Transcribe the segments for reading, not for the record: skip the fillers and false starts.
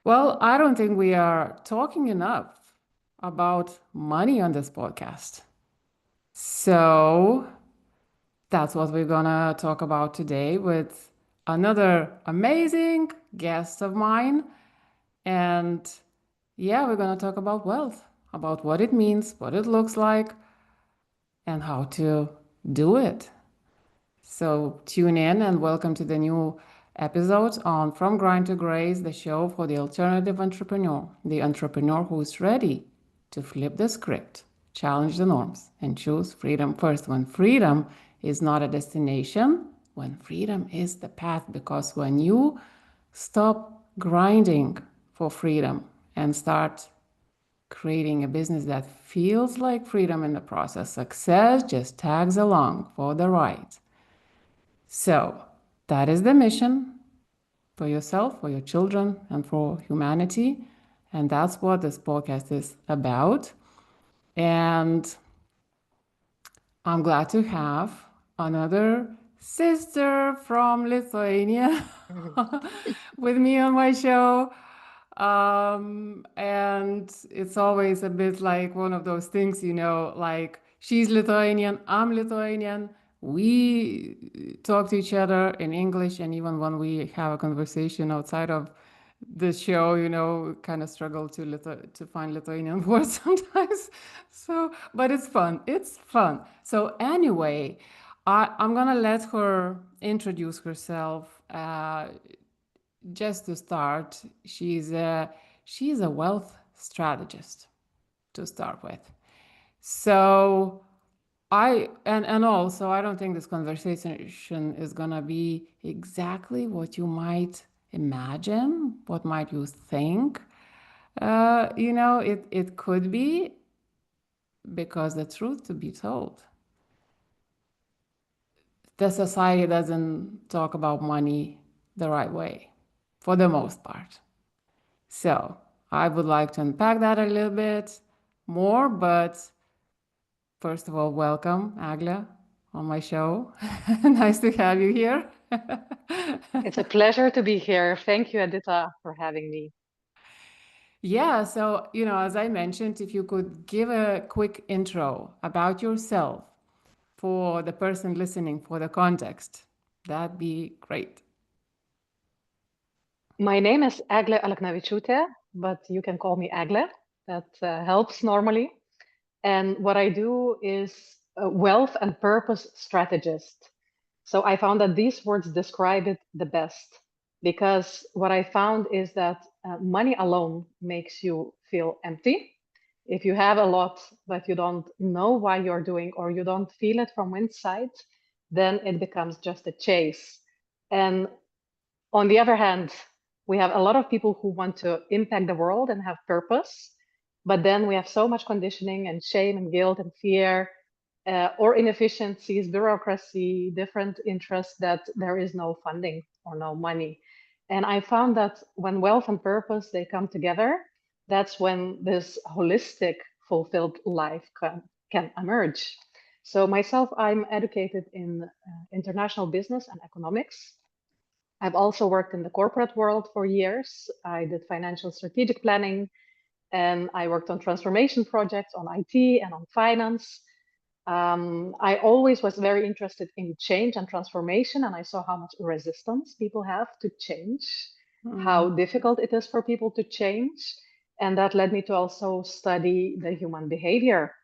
Well, I don't think we are talking enough about money on this podcast. So that's what we're gonna talk about today with another amazing guest of mine. And yeah, we're gonna talk about wealth, about what it means, what it looks like, and how to do it. So tune in and welcome to the new episode on From Grind to Grace, the show for the alternative entrepreneur, the entrepreneur who is ready to flip the script, challenge the norms, and choose freedom first. When freedom is not a destination, when freedom is the path, because when you stop grinding for freedom and start creating a business that feels like freedom in the process, success just tags along for the ride. So that is the mission for yourself, for your children, and for humanity. And that's what this podcast is about. And I'm glad to have another sister from Lithuania with me on my show. And it's always a bit like one of those things, like she's Lithuanian, I'm Lithuanian. We talk to each other in English, and even when we have a conversation outside of the show, kind of struggle to find Lithuanian words sometimes. So, but it's fun. It's fun. So anyway, I'm gonna let her introduce herself. Just to start, she's a wealth strategist to start with. So and also I don't think this conversation is gonna be exactly what you might imagine, what might you think. It could be, because the truth to be told, the society doesn't talk about money the right way for the most part. So I would like to unpack that a little bit more, but first of all, welcome, Agla, on my show. Nice to have you here. It's a pleasure to be here. Thank you, Edita, for having me. Yeah, so, as I mentioned, if you could give a quick intro about yourself for the person listening, for the context, that'd be great. My name is Egle Aleknaviciute, but you can call me Egle. That helps normally. And what I do is a wealth and purpose strategist. So I found that these words describe it the best because what I found is that money alone makes you feel empty. If you have a lot, but you don't know why you're doing or you don't feel it from inside, then it becomes just a chase. And on the other hand, we have a lot of people who want to impact the world and have purpose, but then we have so much conditioning and shame and guilt and fear, or inefficiencies, bureaucracy, different interests that there is no funding or no money. And I found that when wealth and purpose they come together, that's when this holistic, fulfilled life can emerge. So myself, I'm educated in international business and economics. I've also worked in the corporate world for years. I did financial strategic planning and I worked on transformation projects on IT and on finance. I always was very interested in change and transformation, and I saw how much resistance people have to change, how difficult it is for people to change. And that led me to also study the human behavior.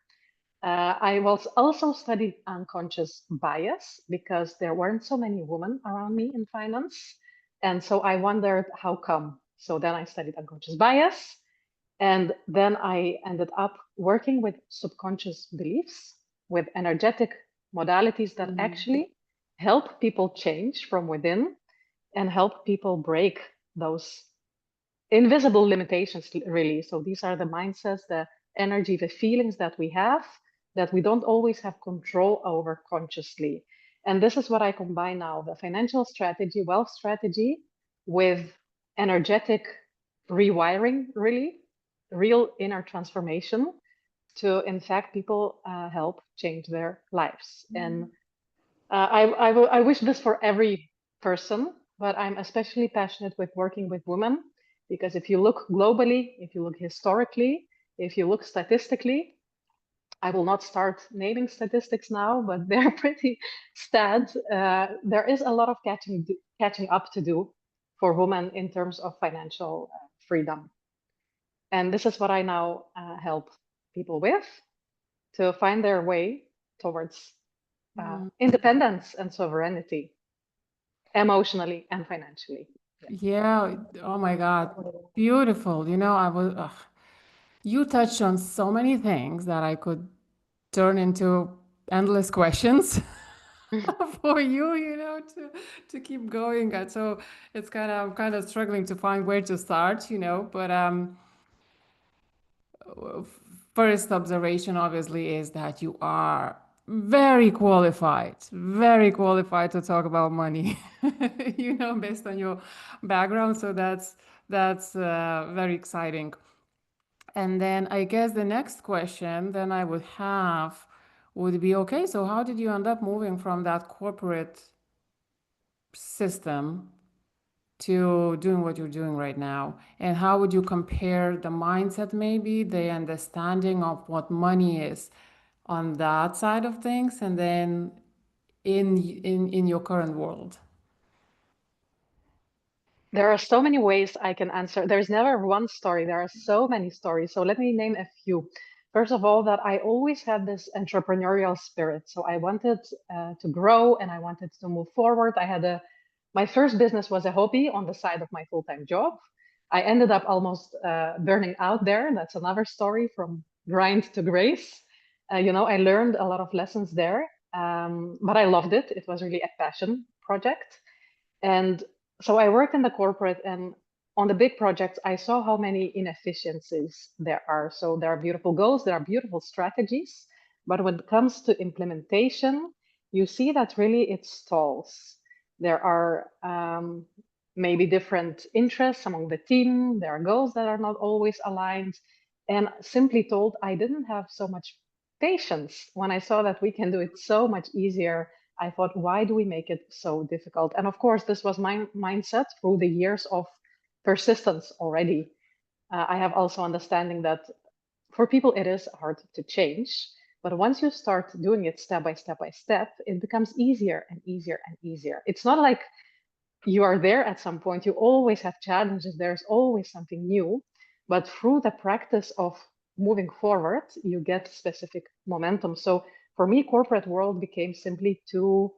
I was also studied unconscious bias because there weren't so many women around me in finance. And so I wondered how come. So then I studied unconscious bias. And then I ended up working with subconscious beliefs, with energetic modalities that actually help people change from within and help people break those invisible limitations, really. So these are the mindsets, the energy, the feelings that we have that we don't always have control over consciously. And this is what I combine now, the financial strategy, wealth strategy, with energetic rewiring, really, real inner transformation to, in fact, people help change their lives. And I wish this for every person, but I'm especially passionate with working with women Because if you look globally, if you look historically, if you look statistically, I will not start naming statistics now, but they're pretty sad. There is a lot of catching up to do for women in terms of financial freedom. And this is what I now help people with, to find their way towards independence and sovereignty, emotionally and financially. Yeah. Oh my God. Beautiful. You know, you touched on so many things that I could turn into endless questions for you, you know, to keep going. And so it's I'm kind of struggling to find where to start, you know, but first observation obviously is that you are very qualified to talk about money, you know, based on your background. So that's very exciting. And then I guess the next question then I would have would be, okay, so how did you end up moving from that corporate system to doing what you're doing right now? And how would you compare the mindset, maybe the understanding of what money is on that side of things, and then in your current world? There are so many ways I can answer. There's never one story. There are so many stories. So let me name a few. First of all, that I always had this entrepreneurial spirit. So I wanted to grow and I wanted to move forward. My first business was a hobby on the side of my full-time job. I ended up almost burning out there. That's another story, from grind to grace. I learned a lot of lessons there, but I loved it. It was really a passion project. And so I worked in the corporate, and on the big projects, I saw how many inefficiencies there are. So there are beautiful goals, there are beautiful strategies, but when it comes to implementation, you see that really it stalls. There are maybe different interests among the team, there are goals that are not always aligned. And simply told, I didn't have so much patience when I saw that we can do it so much easier. I thought, why do we make it so difficult? And of course, this was my mindset through the years of persistence already. I have also understanding that for people, it is hard to change. But once you start doing it step by step by step, it becomes easier and easier and easier. It's not like you are there at some point. You always have challenges. There's always something new. But through the practice of moving forward, you get specific momentum. So for me, corporate world became simply too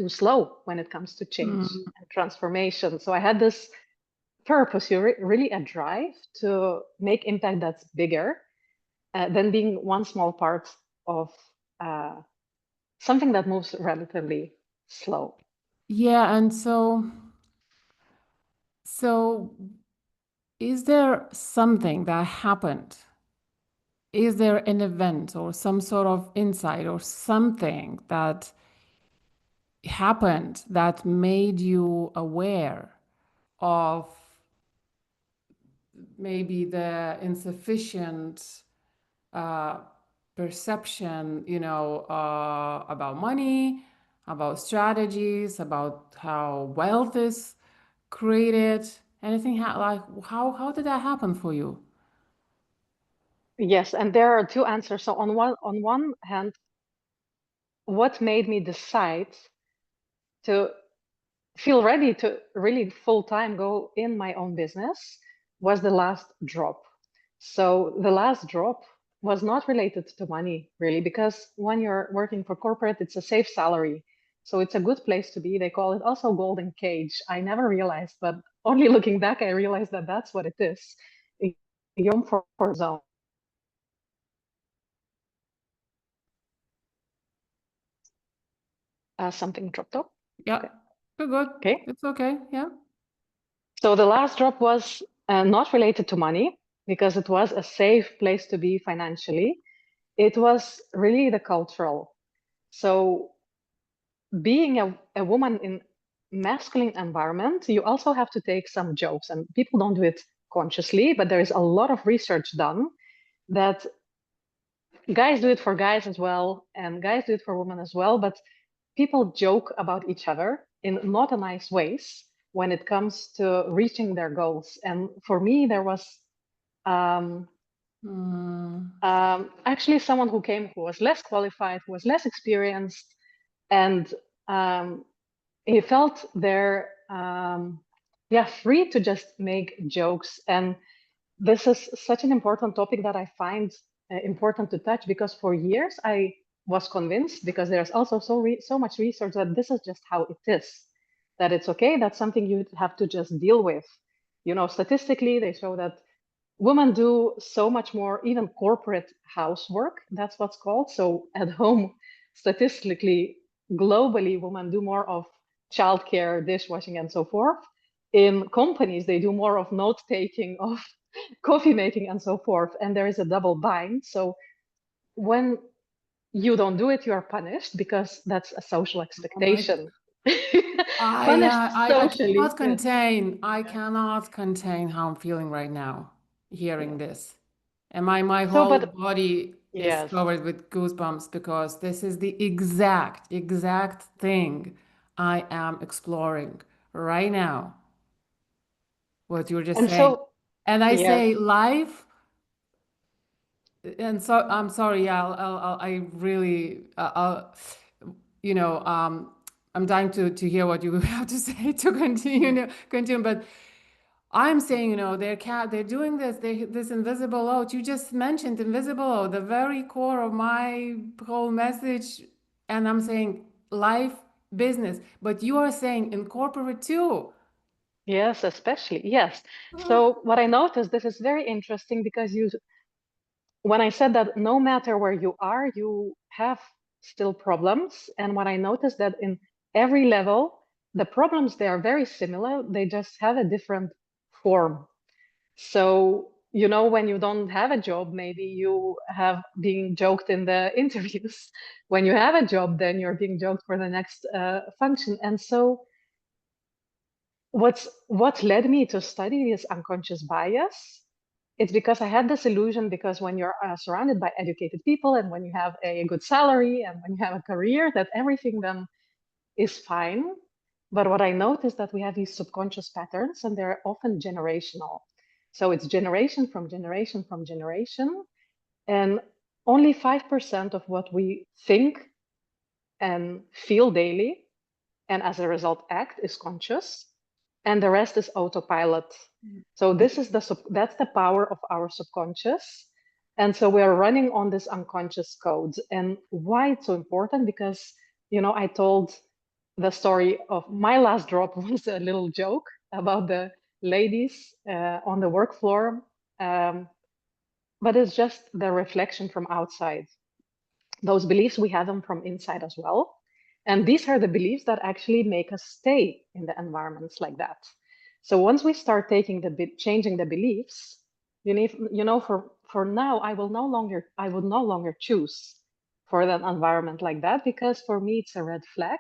slow when it comes to change Mm. and transformation. So I had this purpose, really a drive to make impact that's bigger than being one small part of uh, something that moves relatively slow. Yeah, and so is there something that happened? Is there an event or some sort of insight or something that happened that made you aware of maybe the insufficient uh, perception, you know, about money, about strategies, about how wealth is created? Anything like how did that happen for you? Yes, and there are two answers. So on one hand, what made me decide to feel ready to really full time go in my own business was the last drop. So the last drop was not related to money really, because when you're working for corporate, it's a safe salary. So it's a good place to be. They call it also golden cage. I never realized, but only looking back, I realized that that's what it is. A comfort zone. Something dropped off. Yeah, Okay. we're good. Okay. It's okay. Yeah. So the last drop was not related to money because it was a safe place to be financially. It was really the cultural. So being a woman in masculine environment, you also have to take some jokes, and people don't do it consciously, but there is a lot of research done that guys do it for guys as well, and guys do it for women as well, but people joke about each other in not a nice ways. when it comes to reaching their goals. And for me, there was um, Mm, actually someone who came who was less qualified, who was less experienced, and um, he felt there, yeah, free to just make jokes. And this is such an important topic that I find important to touch, because for years I was convinced, because there's also so much research, that this is just how it is, that it's okay, that's something you have to just deal with. You know, statistically, they show that women do so much more, even corporate housework, that's what's called. So at home, statistically, globally, women do more of childcare, dishwashing, and so forth. In companies, they do more of note taking, of coffee making, and so forth. And there is a double bind. So when you don't do it, you are punished, because that's a social oh my, expectation. I, Punished uh, I, I socially, cannot yes. contain, I Yeah. cannot contain how I'm feeling right now, hearing Yes. this. And my So, whole but body is yes. covered with goosebumps because this is the exact thing I am exploring right now, what you were just And saying. so, And I yes. say life, and so I'm sorry, yeah, I really, I'm dying to hear what you have to say to continue, but I'm saying, they're doing this invisible oath. You just mentioned invisible oath, the very core of my whole message. And I'm saying life, business, but you are saying in corporate too. Yes, especially. Yes. So what I noticed, this is very interesting, because when I said that no matter where you are, you have still problems. And what I noticed, that in every level, the problems, they are very similar. They just have a different form. So, you know, when you don't have a job, maybe you have being joked in the interviews. When you have a job, then you're being joked for the next function. And so what led me to study this unconscious bias, it's because I had this illusion, because when you're surrounded by educated people, and when you have a good salary, and when you have a career, that everything then is fine. But what I noticed, that we have these subconscious patterns, and they're often generational. So it's generation from generation from generation, and only 5% of what we think and feel daily, and as a result act, is conscious, and the rest is autopilot. So this is that's the power of our subconscious. And so we're running on this unconscious code. And why it's so important, because I told the story of my last drop was a little joke about the ladies on the work floor, um, but it's just the reflection from outside. Those beliefs, we have them from inside as well. And these are the beliefs that actually make us stay in the environments like that. So once we start changing the beliefs, for now, I will no longer choose for an environment like that, because for me it's a red flag.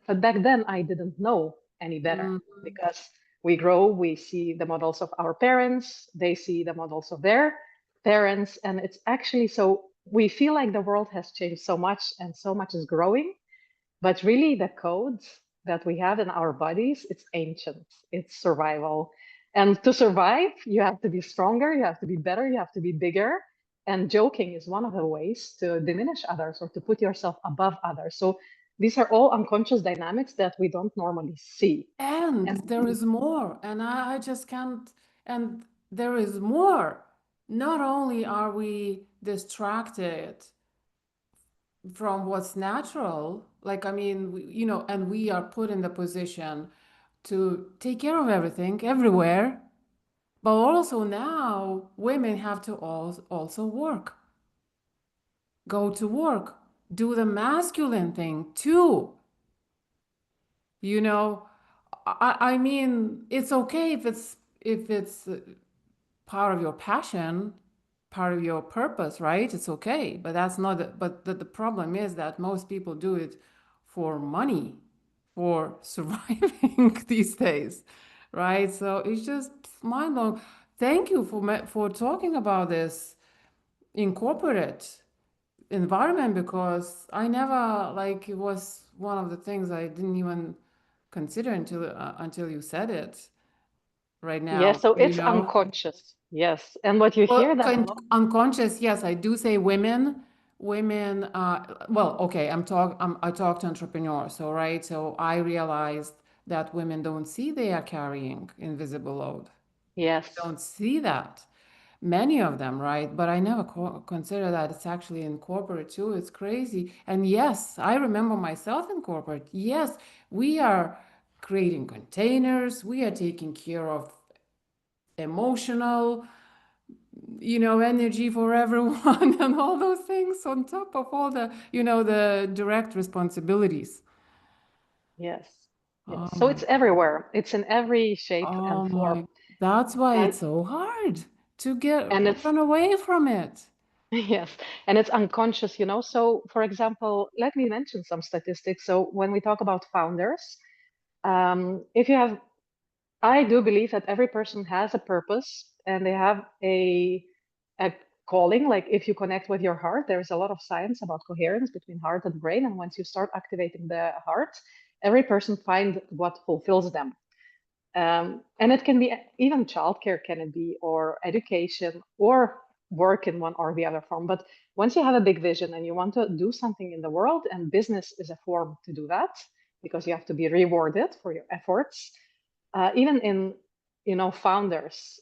But back then I didn't know any better, Mm. because we grow, we see the models of our parents, they see the models of their parents, and it's actually, so we feel like the world has changed so much, and so much is growing, but really the codes that we have in our bodies, it's ancient, it's survival. And to survive, you have to be stronger, you have to be better, you have to be bigger. And joking is one of the ways to diminish others, or to put yourself above others. So these are all unconscious dynamics that we don't normally see. And And there is more, and I just can't, and there is more. Not only are we distracted from what's natural, like, I mean, and we are put in the position to take care of everything everywhere, but also now women have to also work, go to work, do the masculine thing too. You know, I mean, it's okay if it's part of your passion, part of your purpose, right? It's okay, but that's not. But the problem is that most people do it for money, for surviving these days, right? So it's just mind blowing. Thank you for talking about this in corporate environment, because I never, like, it was one of the things I didn't even consider until you said it right Yeah, now, so you it's know. unconscious. Yes. And what you hear Well, that a lot. unconscious, yes, I do say women. Women, well, okay, I talk to entrepreneurs, so right, so I realized that women don't see they are carrying invisible load. Yes. Don't see that. Many of them, right? But I never consider that it's actually in corporate too. It's crazy. And yes, I remember myself in corporate. Yes, we are creating containers, we are taking care of emotional, energy for everyone and all those things on top of all the, the direct responsibilities. Yes. Oh Yes. So my, it's everywhere. It's in every shape and oh form. my, that's why And it's so hard to get and it's run away from it. yes, and it's unconscious, you know. So for example, let me mention some statistics. So when we talk about founders, if you have I do believe that every person has a purpose and they have a calling. Like if you connect with your heart, there's a lot of science about coherence between heart and brain. And once you start activating the heart, every person find what fulfills them. And it can be even childcare, can it be, or education, or work in one or the other form. But once you have a big vision and you want to do something in the world, and business is a form to do that because you have to be rewarded for your efforts, even in founders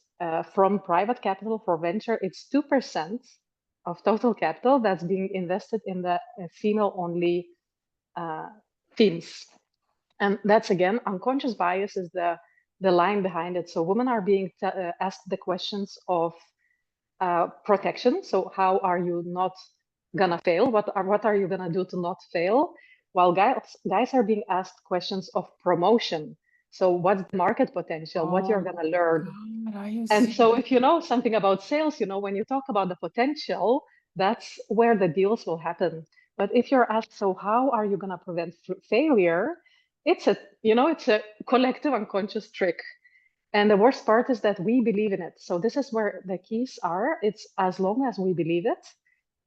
from private capital for venture, it's 2% of total capital that's being invested in the female only uh, teams. And that's again, unconscious bias is the line behind it. So women are being asked the questions of protection. So how are you not gonna fail? What are you gonna do to not fail? While guys are being asked questions of promotion. So what's the market potential? What Oh you're my gonna learn? God, are you And so serious? if you know something about sales, when you talk about the potential, that's where the deals will happen. But if you're asked, so how are you gonna prevent failure? It's a collective unconscious trick. And the worst part is that we believe in it. So this is where the keys are. It's as long as we believe it,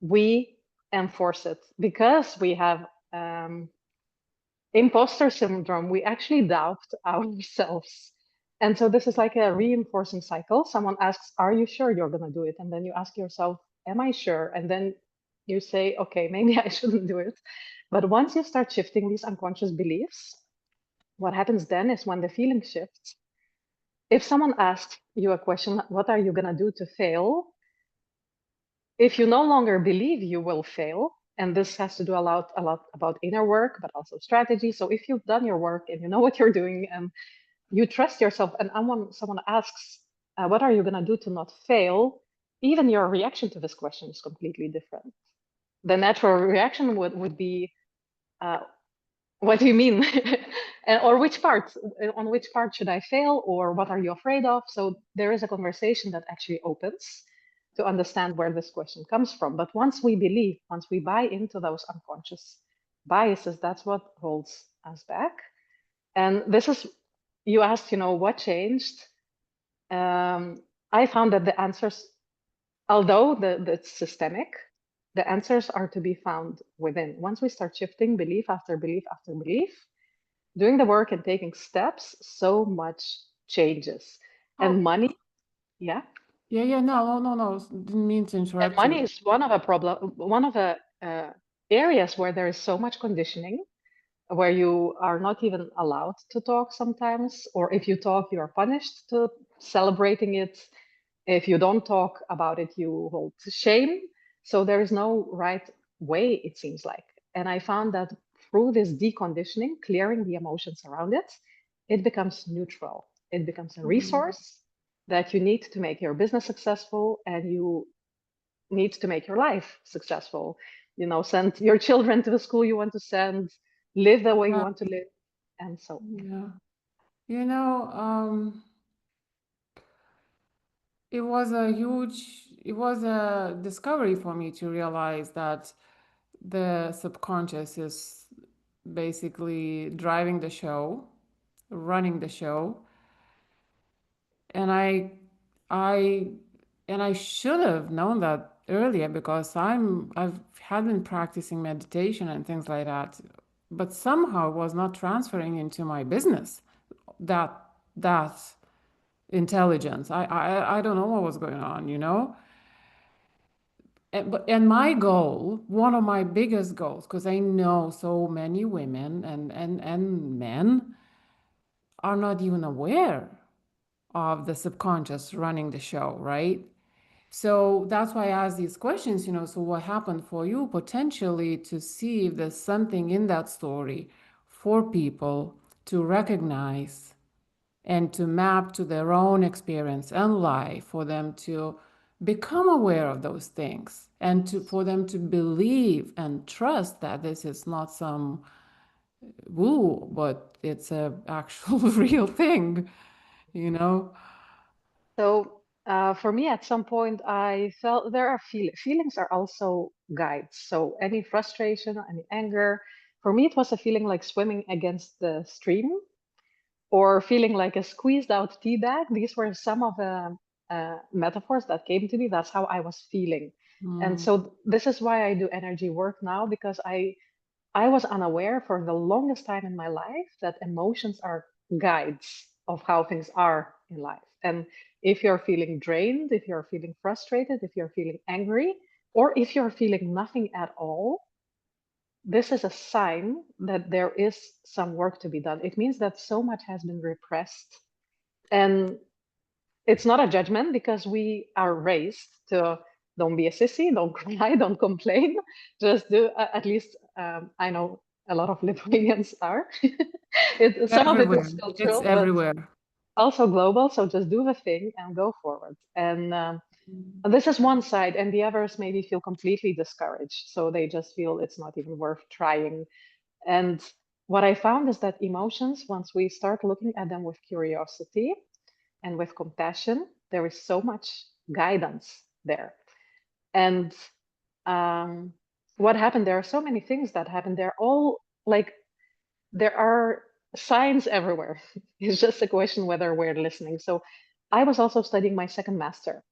we enforce it because we have imposter syndrome. We actually doubt ourselves. And so this is like a reinforcing cycle. Someone asks, are you sure you're going to do it? And then you ask yourself, am I sure? And then you say, okay, maybe I shouldn't do it. But once you start shifting these unconscious beliefs, what happens then is when the feeling shifts, if someone asks you a question, what are you going to do to fail? If you no longer believe you will fail, and this has to do a lot about inner work, but also strategy. So if you've done your work and you know what you're doing and you trust yourself, and someone asks, what are you going to do to not fail? Even your reaction to this question is completely different. The natural reaction would be, uh, what do you mean? Or which part, on which part should I fail? Or what are you afraid of? So there is a conversation that actually opens to understand where this question comes from. But once we buy into those unconscious biases, that's what holds us back. And this is, you asked, what changed? I found that the answers, although it's systemic, the answers are to be found within. Once we start shifting belief after belief after belief, doing the work and taking steps, so much changes. And Oh, money, yeah, yeah, yeah. No, no, no, no. Didn't mean to and interrupt money you. is one of the areas where there is so much conditioning, where you are not even allowed to talk sometimes, or if you talk, you are punished to celebrating it. If you don't talk about it, you hold shame. So there is no right way, it seems like. And I found that through this deconditioning, clearing the emotions around it, it becomes neutral. It becomes a Mm, resource that you need to make your business successful and you need to make your life successful. Send your children to the school you want to send, live the way you yeah, want to live, and so on. yeah. You know, it was a discovery for me to realize that the subconscious is basically driving the show, running the show, and I, I should have known that earlier because I've had been practicing meditation and things like that but somehow was not transferring into my business. That that intelligence. I don't know what was going on, you know? And my goal, one of my biggest goals, because I know so many women and men are not even aware of the subconscious running the show, right? So that's why I ask these questions, you know. So, what happened for you potentially to see if there's something in that story for people to recognize and to map to their own experience and life, for them to become aware of those things and to for them to believe and trust that this is not some woo, but it's a actual real thing, you know. So for me, at some point, I felt there are feelings are also guides. So any frustration, any anger, for me, it was a feeling like swimming against the stream or feeling like a squeezed out tea bag. These were some of the metaphors that came to me. That's how I was feeling. And Mm, so this is why I do energy work now, because I was unaware for the longest time in my life that emotions are guides of how things are in life. And if you're feeling drained, if you're feeling frustrated, if you're feeling angry, or if you're feeling nothing at all, this is a sign that there is some work to be done. It means that so much has been repressed. And it's not a judgment because we are raised to don't be a sissy, don't cry, don't complain, just do. At least I know a lot of Lithuanians are. Some of it everywhere. is It's cultural, but everywhere. also global. So just do the thing and go forward. And this is one side, and the others maybe feel completely discouraged. So they just feel it's not even worth trying. And what I found is that emotions, once we start looking at them with curiosity and with compassion, there is so much guidance there. And um, what happened? There are so many things that happen. They're all like there are signs everywhere. It's just a question whether we're listening. So I was also studying my second master,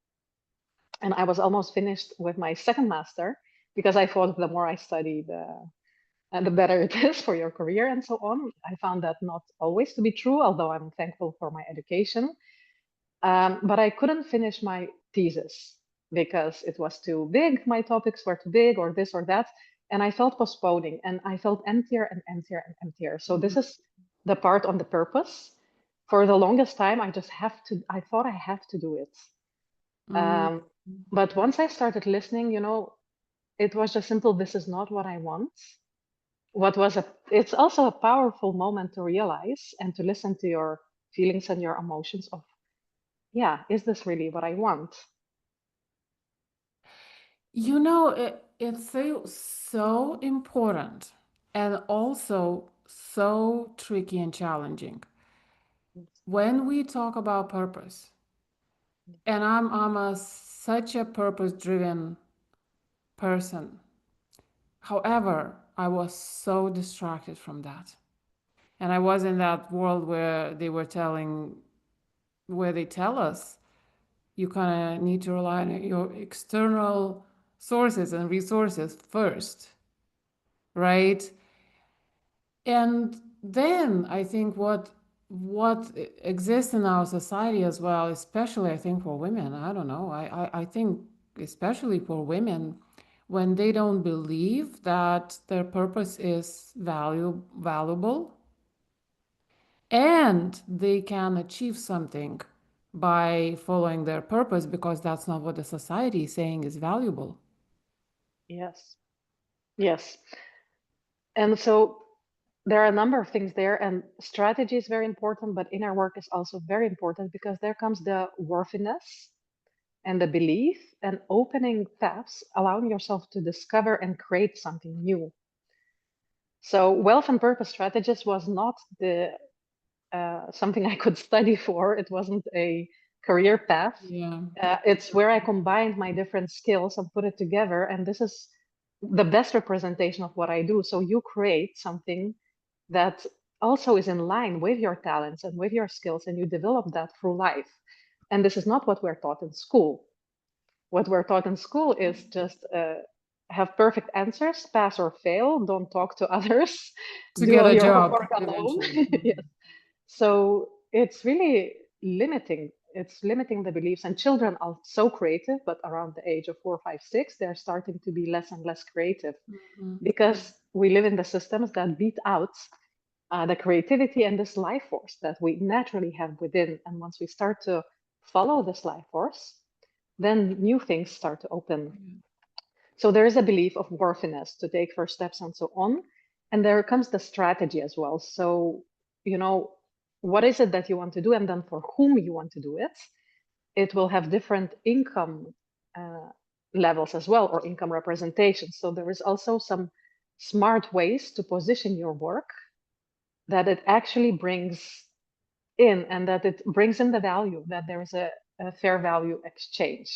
and I was almost finished with my second master because I thought the more I study, the better it is for your career and so on. I found that not always to be true, although I'm thankful for my education. But I couldn't finish my thesis because it was too big. My topics were too big, or this or that. And I felt postponing and I felt emptier and emptier and emptier. So, this is the part on the purpose. For the longest time, I thought I have to do it. Mm, Um, but once I started listening, it was just simple. This is not what I want. It's also a powerful moment to realize and to listen to your feelings and your emotions of, yeah, is this really what I want? you know, it's so important and also so tricky and challenging. When we talk about purpose, and I'm such a purpose-driven person. However, I was so distracted from that. And I was in that world where they tell us you kind of need to rely on your external sources and resources first, right? And then I think what exists in our society as well, especially I think for women, I don't know, I think especially for women, when they don't believe that their purpose is valuable and they can achieve something by following their purpose because that's not what the society is saying is valuable. Yes. Yes. And so there are a number of things there, and strategy is very important, but inner work is also very important because there comes the worthiness and the belief and opening paths, allowing yourself to discover and create something new. So, wealth and purpose strategist was not the something I could study for. It wasn't a career path. Yeah. It's where I combined my different skills and put it together. And this is the best representation of what I do. So you create something that also is in line with your talents and with your skills, and you develop that through life. And this is not what we're taught in school. What we're taught in school is just have perfect answers, pass or fail, don't talk to others, To do get all a your job homework alone. eventually. Yes. So it's really limiting. It's limiting the beliefs. And children are so creative, but around the age of 4, 5, 6, they're starting to be less and less creative Mhm. because we live in the systems that beat out the creativity and this life force that we naturally have within. And once we start to follow this life force, then new things start to open. So there is a belief of worthiness to take first steps and so on. And there comes the strategy as well. So, you know, what is it that you want to do and then for whom you want to do it? It will have different income uh, levels as well, or income representation. So there is also some smart ways to position your work that it actually brings in and that it brings in the value, that there is a fair value exchange.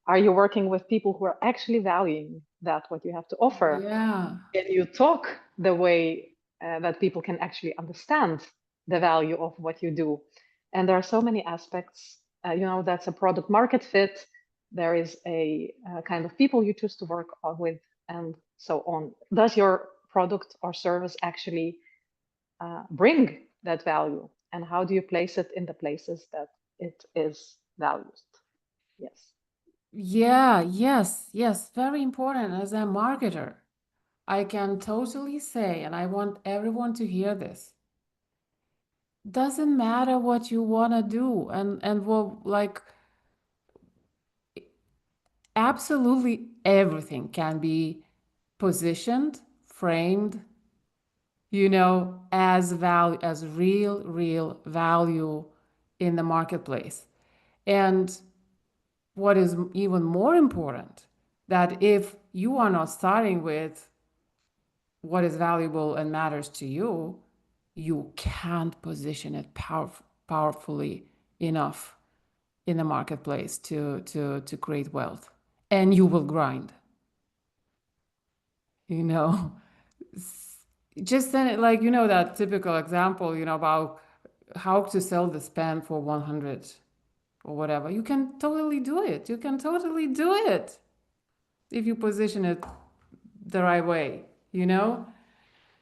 Are you working with people who are actually valuing that what you have to offer? Yeah. Can you talk the way that people can actually understand the value of what you do? And there are so many aspects. That's a product market fit. There is a kind of people you choose to work with, and so on. Does your product or service actually bring that value? And how do you place it in the places that it is valued? Yes. Yeah, yes, yes, very important as a marketer. I can totally say, and I want everyone to hear this. Doesn't matter what you want to do, and well, like absolutely everything can be positioned, framed, as value, as real value in the marketplace. And what is even more important, that if you are not starting with what is valuable and matters to you, you can't position it powerfully enough in the marketplace to create wealth. And you will grind, you know. Just then, like, that typical example, about how to sell this pen for 100 or whatever. You can totally do it. You can totally do it if you position it the right way, you know?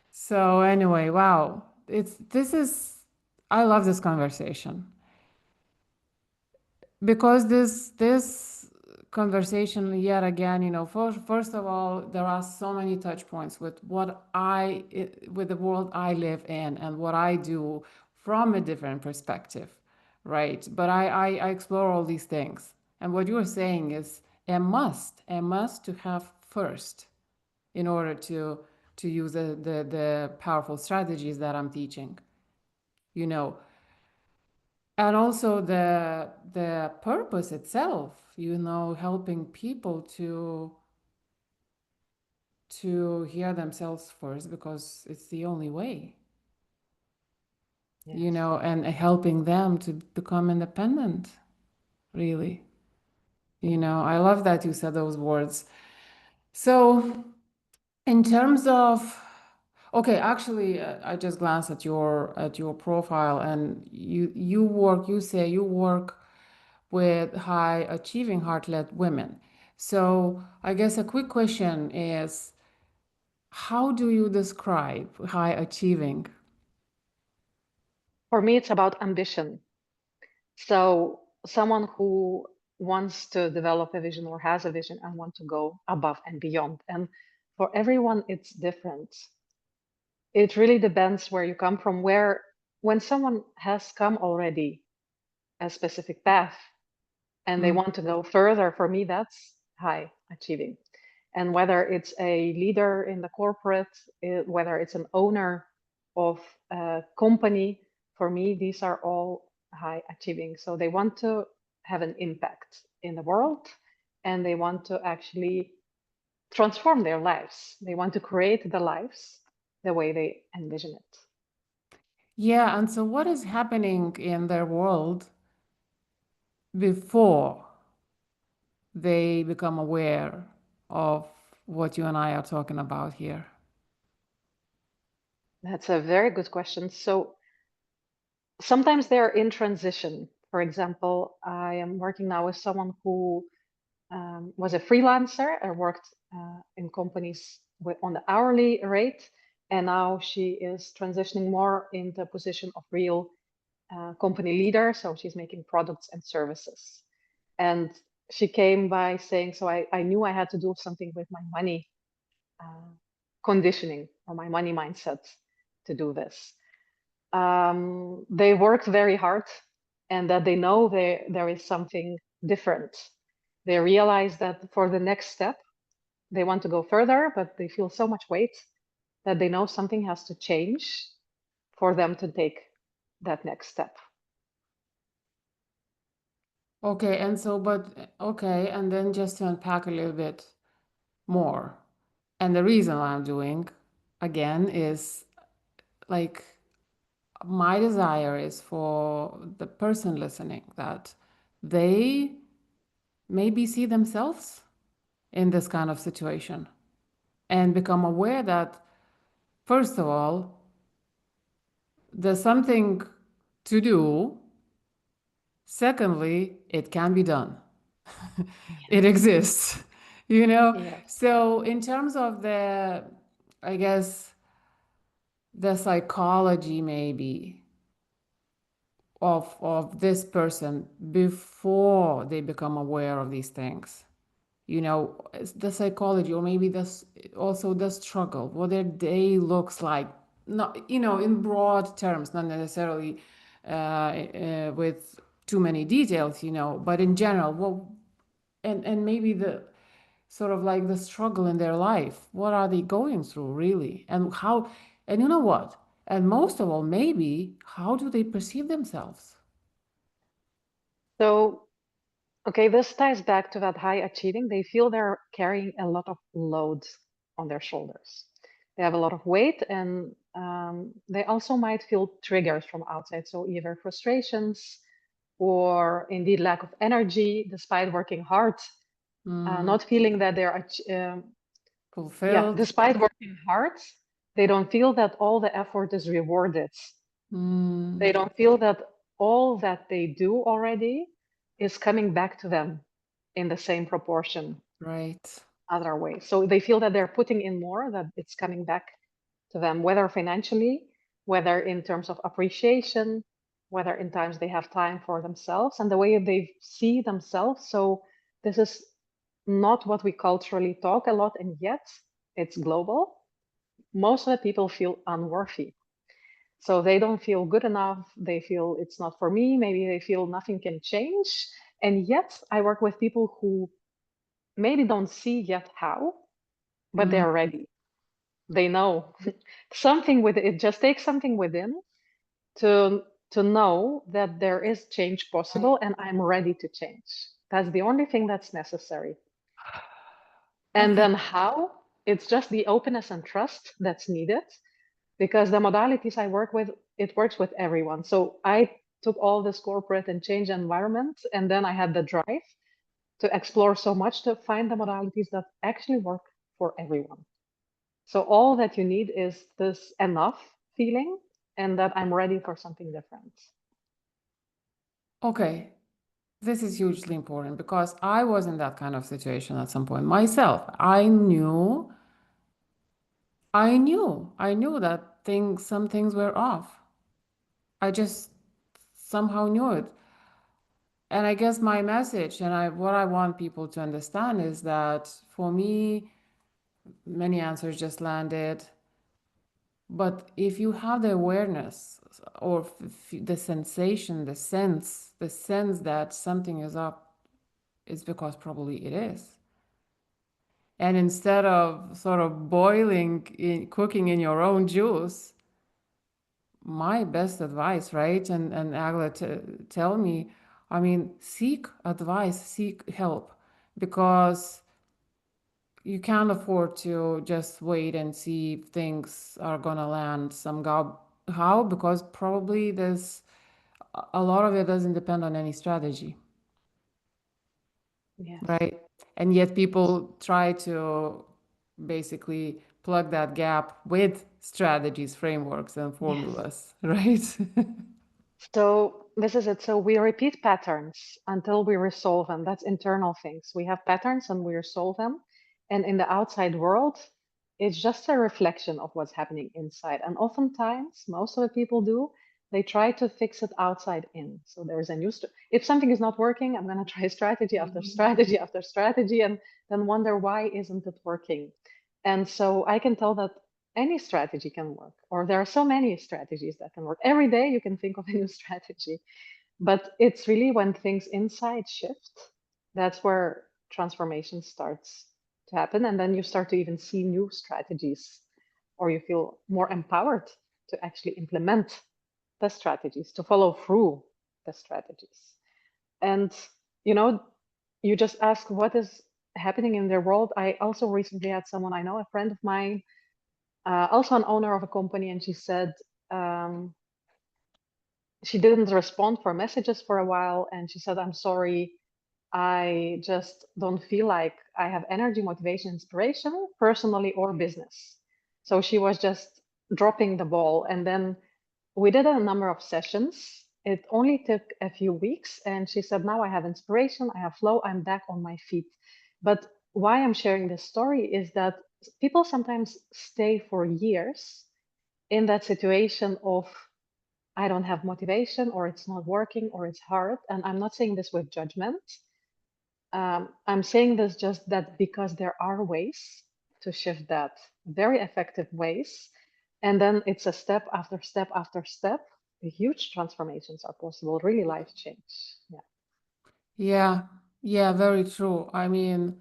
So anyway, wow. I love this conversation because this conversation yet again, first of all, there are so many touch points with with the world I live in and what I do from a different perspective, right? But I explore all these things. And what you're saying is a must to have first in order to use the powerful strategies that I'm teaching, you know. And also the purpose itself, helping people to hear themselves first because it's the only way, Yes. and helping them to become independent, really. I love that you said those words. So in terms of, okay, actually, I just glanced at your profile, and you say you work with high achieving heart-led women. So I guess a quick question is, how do you describe high achieving? For me, it's about ambition. So someone who wants to develop a vision or has a vision and want to go above and beyond. And for everyone, it's different. It really depends where you come from, when someone has come already a specific path and they Mm. want to go further, for me, that's high achieving. And whether it's a leader in the corporate, whether it's an owner of a company, for me, these are all high achieving. So they want to have an impact in the world and they want to actually transform their lives. They want to create the lives the way they envision it. Yeah, and so what is happening in their world before they become aware of what you and I are talking about here? That's a very good question. So sometimes they're in transition. For example, I am working now with someone who was a freelancer and worked in companies on the hourly rate. And now she is transitioning more into a position of real company leader. So she's making products and services. And she came by saying, so I knew I had to do something with my money uh, conditioning or my money mindset to do this. They worked very hard and that they know there is something different. They realize that for the next step, they want to go further, but they feel so much weight that they know something has to change for them to take that next step. Okay, and so, but okay, and then just to unpack a little bit more. And the reason why I'm doing again is like my desire is for the person listening that they maybe see themselves in this kind of situation and become aware that, first of all, there's something to do. Secondly, it can be done. It Yes. exists, you know? Yes. So, in terms of the, I guess, the psychology maybe of this person before they become aware of these things, you know, the psychology, or maybe this also the struggle, what their day looks like, not, you know, in broad terms, not necessarily with too many details, you know, but in general, well, and maybe the sort of like the struggle in their life. What are they going through really? And how, and you know what? And most of all, maybe, how do they perceive themselves? So, okay, this ties back to that high achieving. They feel they're carrying a lot of load on their shoulders. They have a lot of weight, and they also might feel triggers from outside. So, either frustrations or indeed lack of energy despite working hard, Mm, not feeling that yeah, fulfilled? despite working hard, they don't feel that all the effort is rewarded. Mm, They don't feel that all that they do already is coming back to them in the same proportion right. other ways. So they feel that they're putting in more, that it's coming back to them, whether financially, whether in terms of appreciation, whether in times they have time for themselves and the way they see themselves. So this is not what we culturally talk a lot, and yet it's global. Most of the people feel unworthy. So they don't feel good enough. They feel it's not for me. Maybe they feel nothing can change. And yet I work with people who maybe don't see yet how, but Mm, they're ready. They know something with it just takes something within to know that there is change right. possible and I'm ready to change. That's the only thing that's necessary. And Okay. then how? It's just the openness and trust that's needed because the modalities I work with, it works with everyone. So I took all this corporate and change environment, and then I had the drive to explore so much to find the modalities that actually work for everyone. So all that you need is this enough feeling and that I'm ready for something different. Okay. This is hugely important because I was in that kind of situation at some point myself. I knew that some things were off. I just somehow knew it. And I guess my message and what I want people to understand is that for me, many answers just landed. But if you have the awareness or the sensation, the sense that something is up, it's because probably it is. And instead of sort of cooking in your own juice, my best advice, right? And Agla tell me, I mean, seek advice, seek help, because you can't afford to just wait and see if things are gonna land somehow. How? Because probably a lot of it doesn't depend on any strategy, Yes. right? And yet people try to basically plug that gap with strategies, frameworks, and Yes. formulas, right? So this is it. So we repeat patterns until we resolve them. That's internal things. We have patterns and we resolve them. And in the outside world, it's just a reflection of what's happening inside. And oftentimes, most of the people do, they try to fix it outside in. So there's a new, if something is not working, I'm going to try strategy after strategy after strategy and then wonder why isn't it working? And so I can tell that any strategy can work, or there are so many strategies that can work. Every day you can think of a new strategy, but it's really when things inside shift, that's where transformation starts to happen. And then you start to even see new strategies, or you feel more empowered to actually implement the strategies, to follow through the strategies. And, you know, you just ask what is happening in their world. I also recently had someone I know, a friend of mine, also an owner of a company, and she said um, she didn't respond for messages for a while, and she said, "I'm sorry, I just don't feel like I have energy, motivation, inspiration, personally or business." So she was just dropping the ball, and then we did a number of sessions. It only took a few weeks, and she said, "Now I have inspiration, I have flow, I'm back on my feet." But why I'm sharing this story is that people sometimes stay for years in that situation of I don't have motivation, or it's not working, or it's hard. And I'm not saying this with judgment. I'm saying this just that because there are ways to shift that, very effective ways. And then it's a step after step after step. Huge transformations are possible, really life change. Yeah. Yeah, yeah, very true. I mean,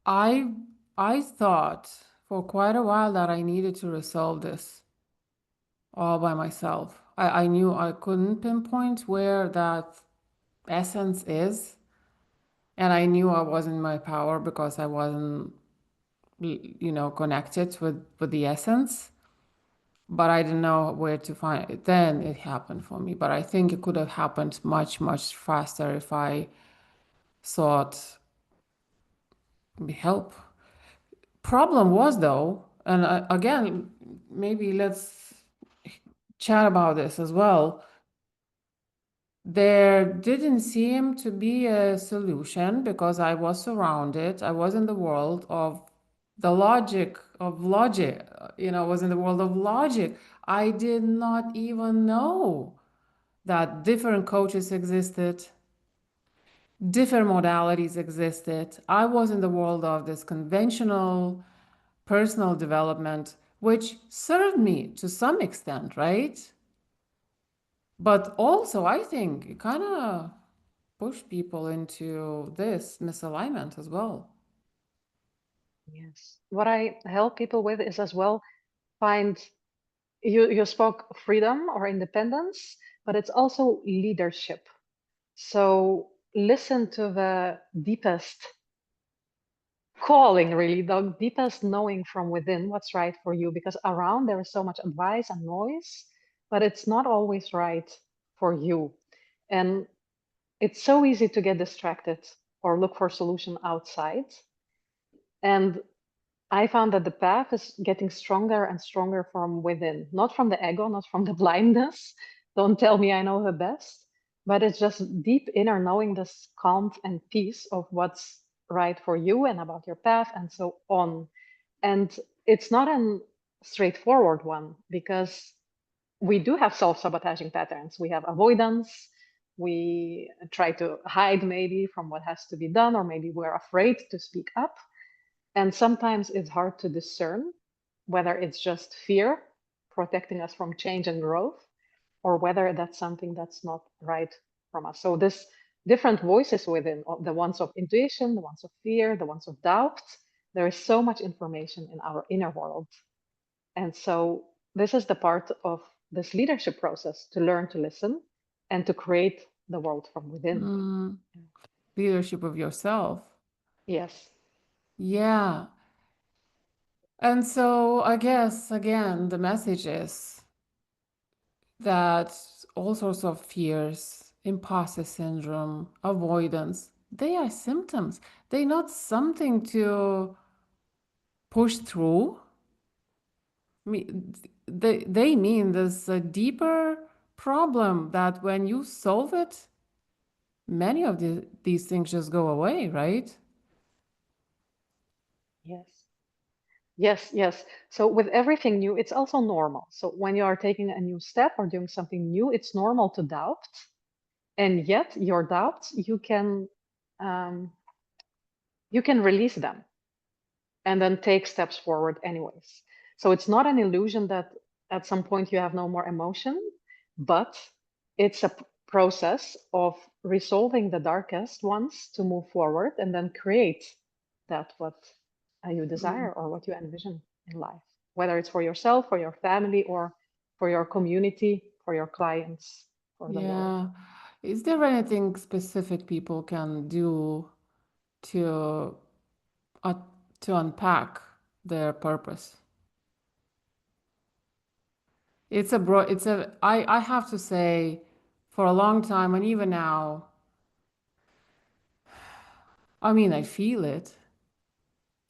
I I thought for quite a while that I needed to resolve this all by myself. I knew I couldn't pinpoint where that essence is, and I knew I wasn't in my power because I wasn't, connected with the essence. But I didn't know where to find it. Then it happened for me. But I think it could have happened much, much faster if I sought help. Problem was though, and again, maybe let's chat about this as well. There didn't seem to be a solution because I was surrounded. I was in the world of logic, was in the world of logic. I did not even know that different coaches existed, different modalities existed. I was in the world of this conventional personal development, which served me to some extent, right? But also, I think it kind of pushed people into this misalignment as well. Yes. What I help people with is as well find you spoke freedom or independence, but it's also leadership. So listen to the deepest calling, really, the deepest knowing from within what's right for you, because around there is so much advice and noise, but it's not always right for you. And it's so easy to get distracted or look for solution outside. And I found that the path is getting stronger and stronger from within, not from the ego, not from the blindness. Don't tell me I know the best, but it's just deep inner knowing, this calm and peace of what's right for you and about your path and so on. And it's not a straightforward one because we do have self-sabotaging patterns. We have avoidance. We try to hide maybe from what has to be done, or maybe we're afraid to speak up. And sometimes it's hard to discern whether it's just fear protecting us from change and growth, or whether that's something that's not right from us. So this different voices within, the ones of intuition, the ones of fear, the ones of doubt, there is so much information in our inner world. And so this is the part of this leadership process, to learn to listen and to create the world from within. Mm, leadership of yourself. Yes. Yeah. And so I guess, again, the message is that all sorts of fears, imposter syndrome, avoidance, they are symptoms. They're not something to push through. I mean, they mean there's a deeper problem that when you solve it, many of these things just go away, right? Yes. Yes, yes. So with everything new, it's also normal. So when you are taking a new step or doing something new, it's normal to doubt. And yet your doubts, um, you can release them and then take steps forward anyways. So it's not an illusion that at some point you have no more emotion, but it's a process of resolving the darkest ones to move forward and then create that what you Mm. desire or what you envision in life, whether it's for yourself, for your family, or for your community, for your clients, for the world. Yeah. Is there anything specific people can do to uh, to unpack their purpose? I have to say, for a long time and even now, I mean, I feel it.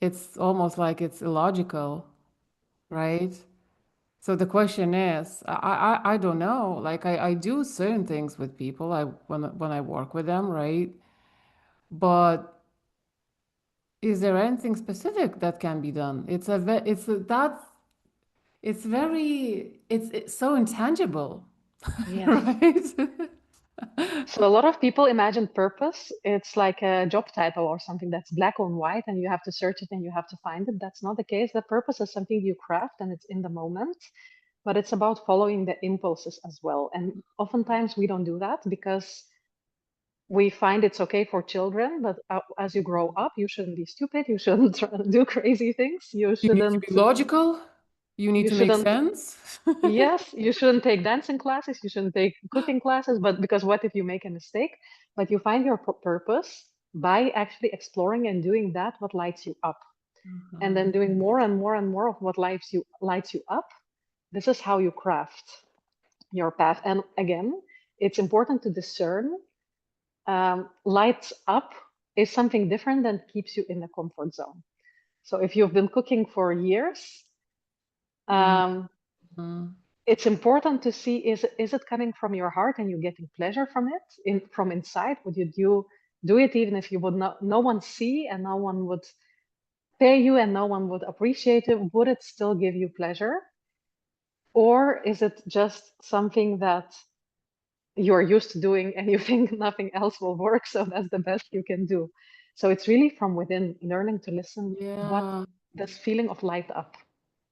It's almost like it's illogical, Yes. right? So the question is, I don't know. Like I do certain things with people when I work with them, right? But is there anything specific that can be done? It's very it's so intangible, Yes. right? So a lot of people imagine purpose. It's like a job title or something that's black on white and you have to search it and you have to find it. That's not the case. The purpose is something you craft and it's in the moment, but it's about following the impulses as well. And oftentimes we don't do that because we find it's okay for children, but as you grow up, you shouldn't be stupid. You shouldn't do crazy things. You need to be logical. You need You to make shouldn't sense. Yes, you shouldn't take dancing classes, you shouldn't take cooking classes, but because what if you make a mistake? But you find your purpose by actually exploring and doing that what lights you up. And Mhm. then doing more and more and more of what lights you up. This is how you craft your path. And again, it's important to discern lights up is something different than keeps you in the comfort zone. So if you've been cooking for years, um, Mhm. it's important to see is it coming from your heart and you're getting pleasure from it from inside. Would you do it even if you would not no one see and no one would pay you and no one would appreciate it? Would it still give you pleasure, or is it just something that you're used to doing and you think nothing else will work, so that's the best you can do? So it's really from within, learning to listen what Yeah. this feeling of light up.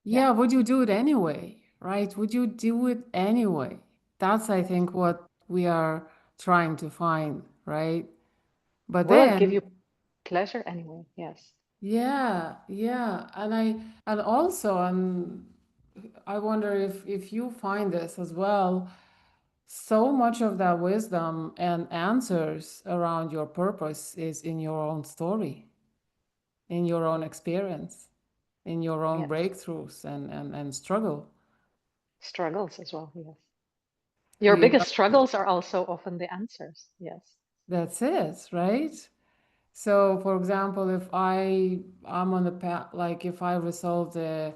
Yeah. Yeah, would you do it anyway, right? Would you do it anyway? That's, I Yes. think, what we are trying to find, right? But Will it give then, you pleasure anyway? Yes. yeah, yeah. And also I wonder if you find this as well. So much of that wisdom and answers around your purpose is in your own story, in your own experience, in your own Yes. breakthroughs and struggle. Struggles as well. Yes. Your You biggest know, struggles are also often the answers. Yes. that's it, right? So, for example, if I'm on the path, like if I resolve the,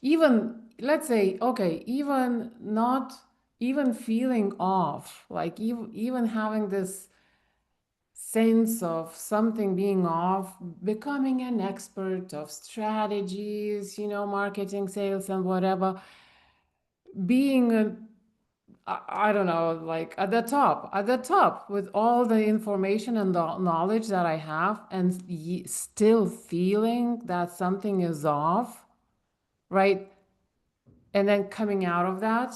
even let's say, okay, even not even feeling off, like even having this sense of something being off, becoming an expert of strategies, marketing, sales, and whatever, being I don't know, like at the top with all the information and the knowledge that I have, and still feeling that something is off, right? And then coming out of that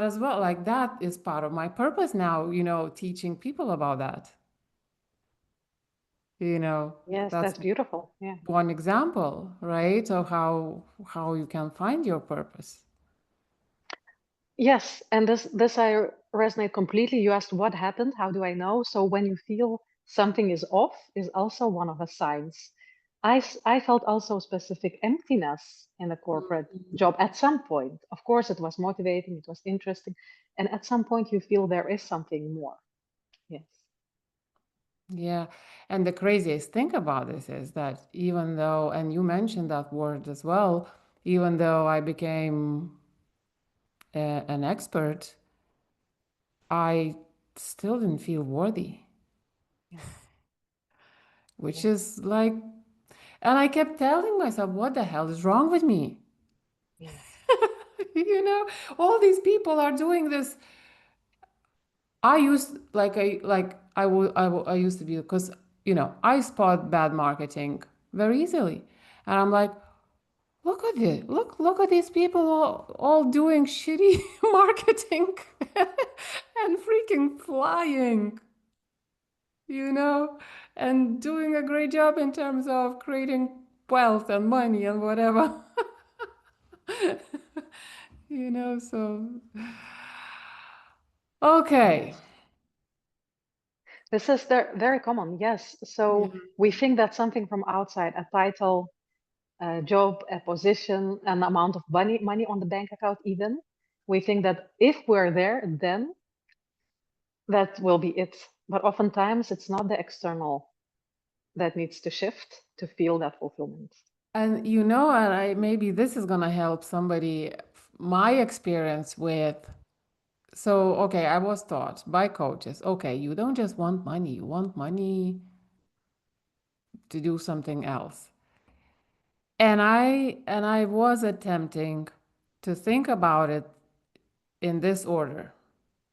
as well, like that is part of my purpose now, teaching people about that, you know, Yes, that's that's beautiful. Yeah. one example, right? Of how you can find your purpose. Yes, and this I resonate completely. You asked what happened, how do I know? So when you feel something is off is also one of the signs. I felt also specific emptiness in the corporate job at some point. Of course, it was motivating, it was interesting, and at some point you feel there is something more. Yes. Yeah. And the craziest thing about this is that even though, and you mentioned that word as well, even though I became an expert, I still didn't feel worthy, Yes. which Yes. is like, and I kept telling myself, what the hell is wrong with me? Yes. You know, all these people are doing this. I used I used to be, because I spot bad marketing very easily, and I'm like, look at it, look at these people all doing shitty marketing and freaking flying, you know, and doing a great job in terms of creating wealth and money and whatever. So okay. Yes. This is very common. Yes. Yeah. So we think that something from outside, a title, a job, a position, an amount of money on the bank account, even, we think that if we're there, then that will be it. But oftentimes it's not the external that needs to shift to feel that fulfillment. And I maybe this is gonna help somebody. My experience with, so okay, I was taught by coaches, okay, you don't just want money, you want money to do something else. And I was attempting to think about it in this order,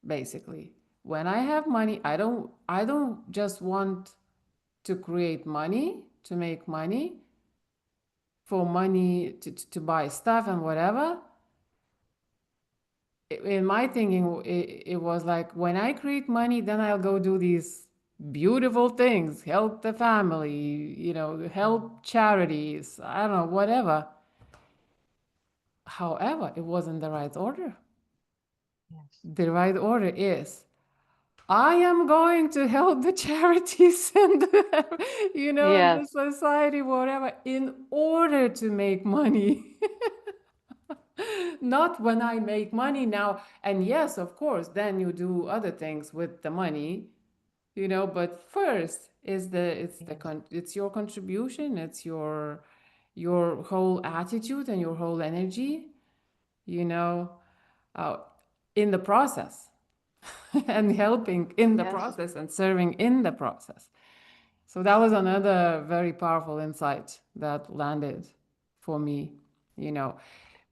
basically. When I have money, I don't just want to create money, to make money, for money to buy stuff and whatever. In my thinking, it was like, when I create money, then I'll go do these beautiful things, help the family, Mm. help charities, I don't know, whatever. However, it wasn't the right order. Yes. The right order is, I am going to help the charities and and the Yes. society, whatever, in order to make money. Not when I make money now. And yes, of course, then you do other things with the money, but first is Yes. it's your contribution, it's your whole attitude and your whole energy, you know, uh, in the process, and helping in the Yes. process and serving in the process. So that was another very powerful insight that landed for me, you know.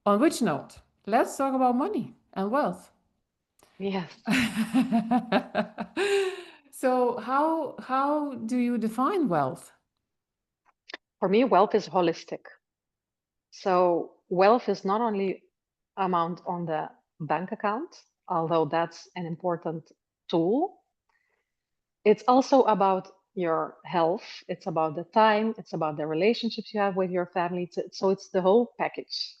On which note, let's talk about money and wealth. Yes. So how do you define wealth? For me, wealth is holistic. So wealth is not only amount on the bank account, although that's an important tool. It's also about your health. It's about the time. It's about the relationships you have with your family. So it's the whole package.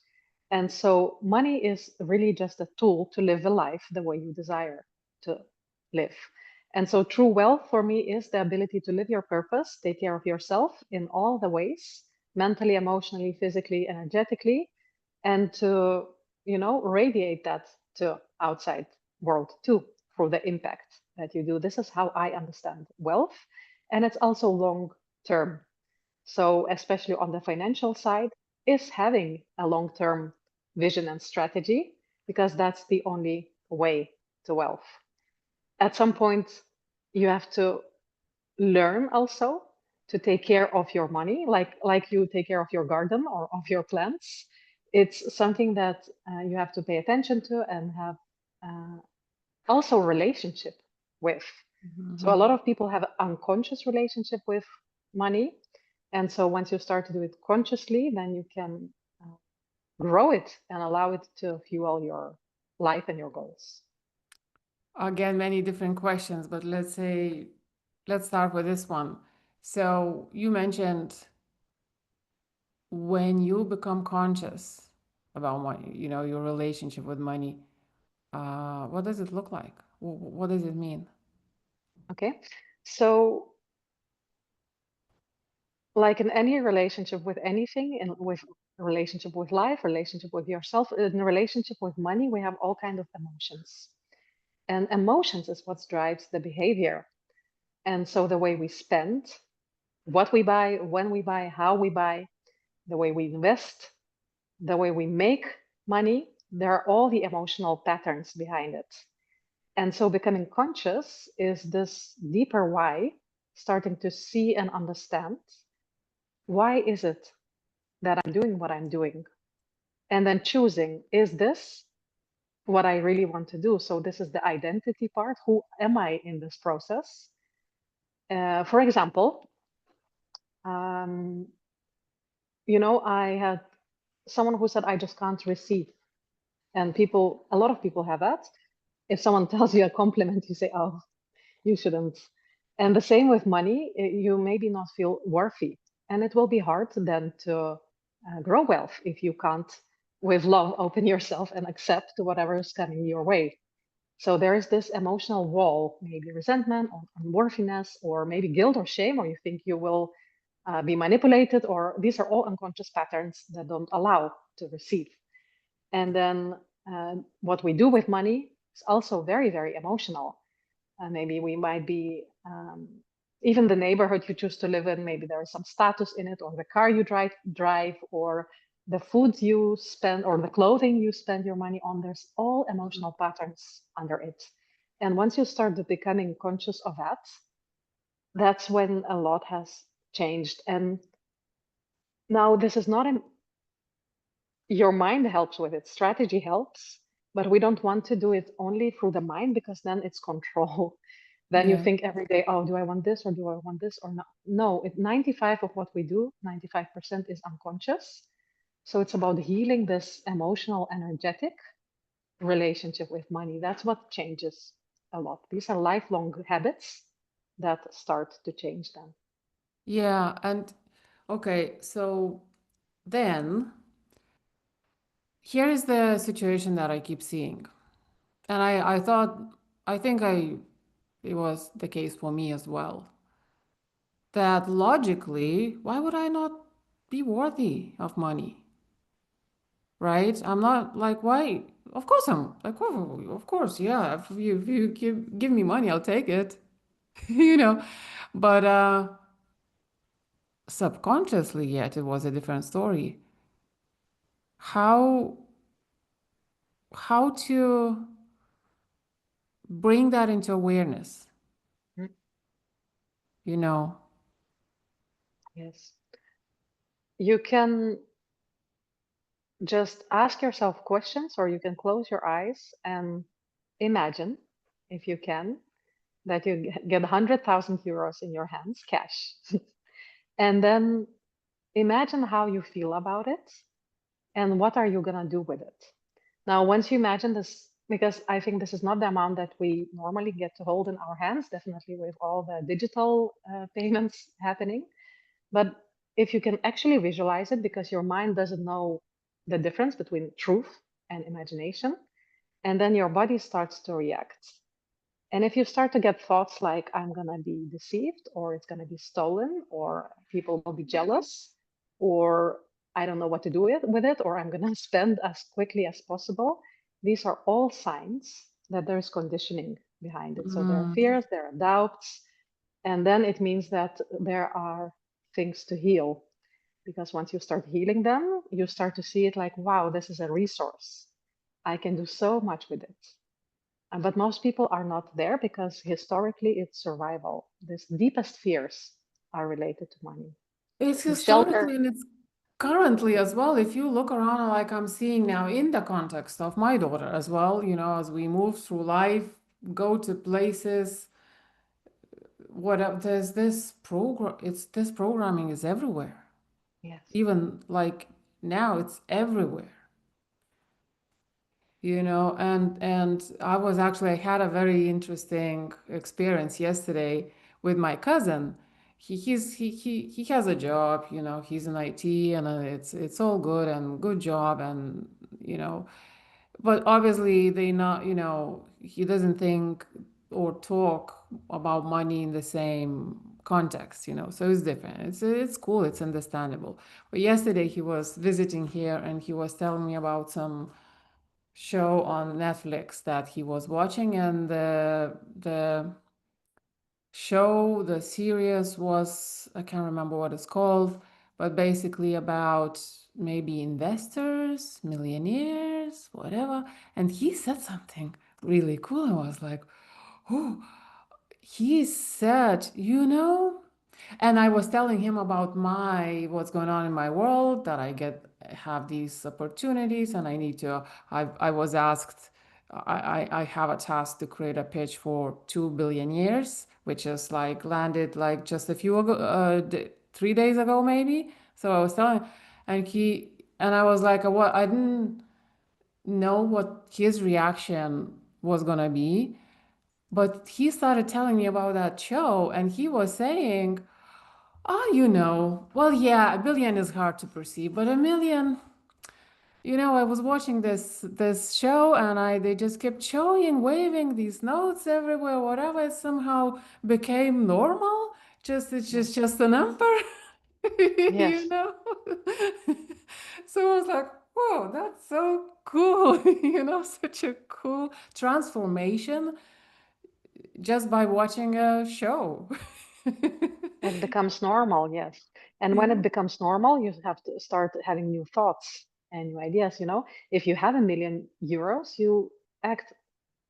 And so money is really just a tool to live a life the way you desire to live. And so true wealth for me is the ability to live your purpose, take care of yourself in all the ways, mentally, emotionally, physically, energetically, and to, radiate that to outside world too through the impact that you do. This is how I understand wealth. And it's also long term. So, especially on the financial side, is having a long term vision and strategy, because that's the only way to wealth. At some point, you have to learn also to take care of your money, like you take care of your garden or of your plants. It's something that you have to pay attention to and have uh, also relationship with. So a Mhm. lot of people have unconscious relationship with money, and so once you start to do it consciously, then you can uh, grow it and allow it to fuel your life and your goals. Again, many different questions, but let's start with this one. So you mentioned, when you become conscious about money, your relationship with money, what does it look like? What does it mean? Okay, so like in any relationship with anything, and with relationship with life, relationship with yourself, in a relationship with money, we have all kinds of emotions, and emotions is what drives the behavior. And so the way we spend, what we buy, when we buy, how we buy, the way we invest, the way we make money, there are all the emotional patterns behind it. And so becoming conscious is this deeper why, starting to see and understand why is it that I'm doing what I'm doing? And then choosing, is this what I really want to do? So this is the identity part. Who am I in this process? For example, um, I had someone who said, I just can't receive. And a lot of people have that. If someone tells you a compliment, you say, oh, you shouldn't. And the same with money, you maybe not feel worthy. And it will be hard then to grow wealth if you can't, with love, open yourself and accept whatever is coming your way. So there is this emotional wall, maybe resentment or unworthiness, or maybe guilt or shame, or you think you will be manipulated, or these are all unconscious patterns that don't allow to receive. And then what we do with money is also very, very emotional. Maybe we might be, even the neighborhood you choose to live in, maybe there is some status in it, or the car you drive, or the food you spend, or the clothing you spend your money on. There's all emotional patterns under it. And once you start becoming conscious of that, that's when a lot has changed. And now this is not your mind helps with it, strategy helps, but we don't want to do it only through the mind because then it's control. Then you Yeah. think every day, oh, do I want this or do I want this or not? No, 95 of what we do, 95% is unconscious. So it's about healing this emotional, energetic relationship with money. That's what changes a lot. These are lifelong habits that start to change them. Yeah. And okay, so then here is the situation that I keep seeing. And I thought, I think it was the case for me as well. That logically, why would I not be worthy of money? Right? I'm not like, why? Of course I'm like, oh, of course, yeah. If you give me money, I'll take it, you know. But subconsciously, yet it was a different story. How how to bring that into awareness, Mm, you know? yes. You can just ask yourself questions, or you can close your eyes and imagine, if you can, that you get 100,000 euros in your hands, cash. And then imagine how you feel about it and what are you going to do with it. Now, once you imagine this, because I think this is not the amount that we normally get to hold in our hands, definitely with all the digital payments happening. But if you can actually visualize it, because your mind doesn't know the difference between truth and imagination, and then your body starts to react. And if you start to get thoughts like, I'm going to be deceived, or it's going to be stolen, or people will be jealous, or I don't know what to do with it, or I'm going to spend as quickly as possible, these are all signs that there is conditioning behind it. So there are Mm. fears, there are doubts, and then it means that there are things to heal. Because once you start healing them, you start to see it like, wow, this is a resource. I can do so much with it. But most people are not there because historically it's survival. These deepest fears are related to money. It's The shelter, historically and it's currently as well. If you look around, like I'm seeing now in the context of my daughter as well, as we move through life, go to places, whatever, there's this program, this programming is everywhere. yes. Even like now it's everywhere. And I had a very interesting experience yesterday with my cousin. He has a job, he's in IT, and it's all good and good job, and but obviously they not, he doesn't think or talk about money in the same context, so it's different. It's cool, it's understandable. But yesterday he was visiting here and he was telling me about some show on Netflix that he was watching, and the series was, I can't remember what it's called, but basically about maybe investors, millionaires, whatever. And he said something. really cool. I was like, oh, he said, you know, and I was telling him about my what's going on in my world, that I get have these opportunities and I need to. I was asked. I have a task to create a pitch for 2 billion years, which is like landed like just a few ago, 3 days ago maybe. So I was telling, and I was like, what? I didn't know what his reaction was gonna be, but he started telling me about that show, and he was saying, oh, well, yeah, a billion is hard to perceive, but a million, I was watching this show, and they just kept showing, waving these notes everywhere, whatever. It somehow became normal. It's Yeah. just a number, you Yes. know. So I was like, whoa, that's so cool, such a cool transformation just by watching a show. It becomes normal, yes. And when Yeah. it becomes normal, you have to start having new thoughts and new ideas. If you have 1 million euros, you act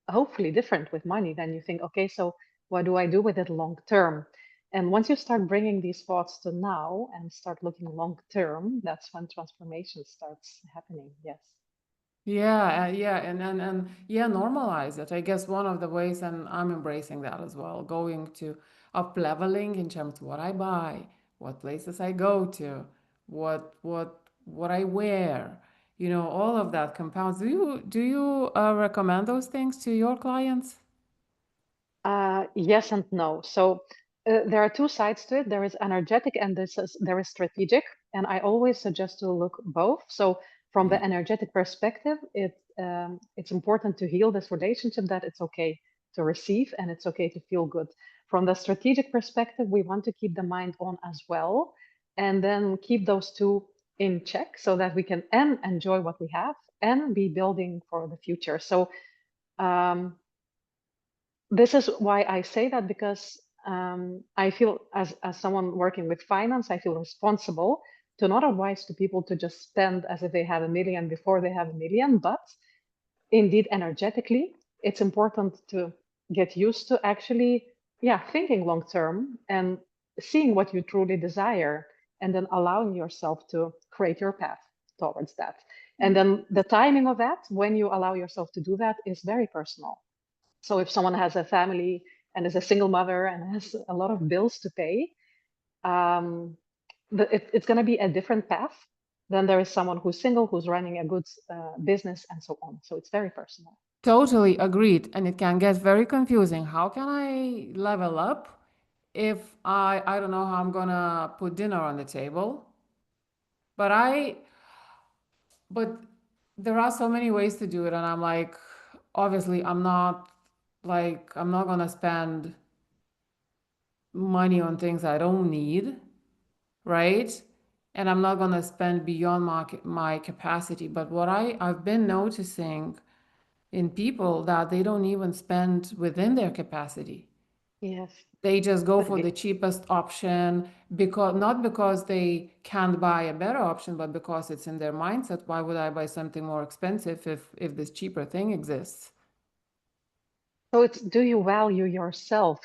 hopefully different with money. Then you think, okay, so what do I do with it long term? And once you start bringing these thoughts to now and start looking long term, that's when transformation starts happening. Yes. Yeah, yeah, and yeah, normalize it. I guess one of the ways, and I'm embracing that as well, going to up leveling in terms of what I buy, what places I go to, what I wear. All of that compounds. Do you recommend those things to your clients? Yes and no. So there are two sides to it. There is energetic and there is strategic. And I always suggest to look both. So from Yeah. the energetic perspective, it's important to heal this relationship, that it's okay to receive and it's okay to feel good. From the strategic perspective, we want to keep the mind on as well, and then keep those two in check so that we can and enjoy what we have and be building for the future. So um, this is why I say that, because I feel, as someone working with finance, I feel responsible to not advise to people to just spend as if they have 1 million before they have 1 million, but indeed energetically, it's important to get used to actually, yeah, thinking long term and seeing what you truly desire, and then allowing yourself to create your path towards that. And then the timing of that, when you allow yourself to do that, is very personal. So if someone has a family and is a single mother and has a lot of bills to pay, um, it's going to be a different path than there is someone who's single, who's running a good business, and so on. So it's very personal. Totally agreed. And it can get very confusing. How can I level up if I don't know how I'm gonna put dinner on the table? But I but there are so many ways to do it, and I'm like, obviously I'm not gonna spend money on things I don't need, right? And I'm not gonna spend beyond my capacity. But what I've been noticing in people, that they don't even spend within their capacity. Yes. They just go But for the cheapest option, because not because they can't buy a better option, but because it's in their mindset. Why would I buy something more expensive if this cheaper thing exists? so it's, do you value yourself?